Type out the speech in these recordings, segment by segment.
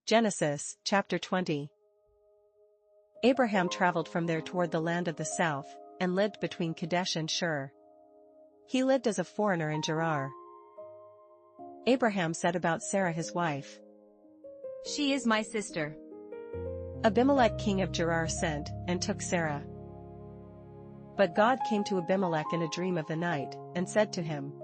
Genesis, chapter 20. Abraham traveled from there toward the land of the south, and lived between Kadesh and Shur. He lived as a foreigner in Gerar. Abraham said about Sarah his wife, "She is my sister." Abimelech king of Gerar sent, and took Sarah. But God came to Abimelech in a dream of the night, and said to him,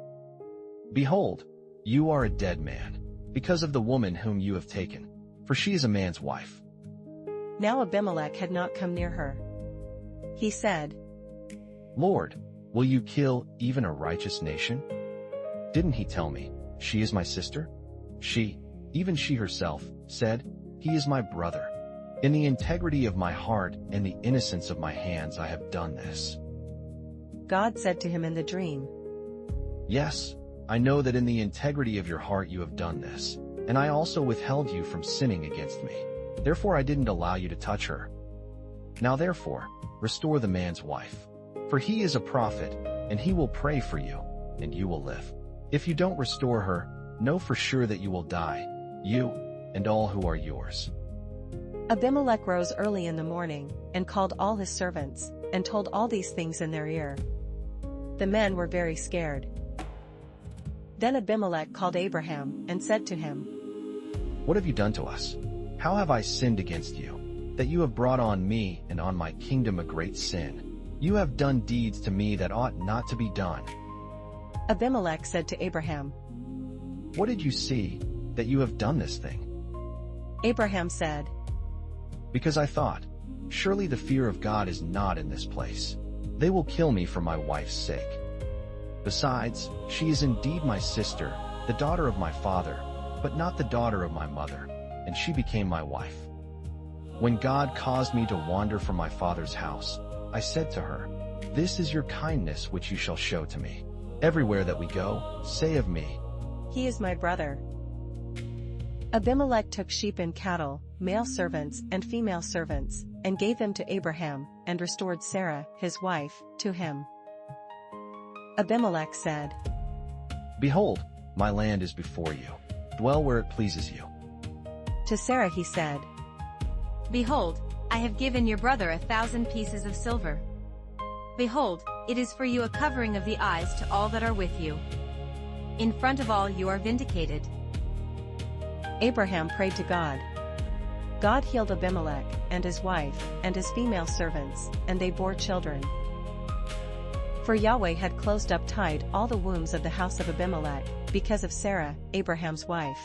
"Behold, you are a dead man, because of the woman whom you have taken, for she is a man's wife." Now Abimelech had not come near her. He said, "Lord, will you kill even a righteous nation? Didn't he tell me, she is my sister?" She, even she herself, said, "He is my brother. In the integrity of my heart and the innocence of my hands I have done this." God said to him in the dream, "Yes, I know that in the integrity of your heart you have done this, and I also withheld you from sinning against me. Therefore I didn't allow you to touch her. Now therefore, restore the man's wife. For he is a prophet, and he will pray for you, and you will live. If you don't restore her, know for sure that you will die, you and all who are yours." Abimelech rose early in the morning, and called all his servants, and told all these things in their ear. The men were very scared. Then Abimelech called Abraham, and said to him, "What have you done to us? How have I sinned against you, that you have brought on me and on my kingdom a great sin? You have done deeds to me that ought not to be done." Abimelech said to Abraham, "What did you see, that you have done this thing?" Abraham said, "Because I thought, surely the fear of God is not in this place. They will kill me for my wife's sake. Besides, she is indeed my sister, the daughter of my father, but not the daughter of my mother, and she became my wife. When God caused me to wander from my father's house, I said to her, 'This is your kindness which you shall show to me. Everywhere that we go, say of me, He is my brother.'" Abimelech took sheep and cattle, male servants and female servants, and gave them to Abraham, and restored Sarah, his wife, to him. Abimelech said, "Behold, my land is before you. Dwell where it pleases you." To Sarah he said, "Behold, I have given your brother 1,000 pieces of silver. Behold, it is for you a covering of the eyes to all that are with you. In front of all you are vindicated." Abraham prayed to God. God healed Abimelech, and his wife, and his female servants, and they bore children. For Yahweh had closed up tight all the wombs of the house of Abimelech, because of Sarah, Abraham's wife.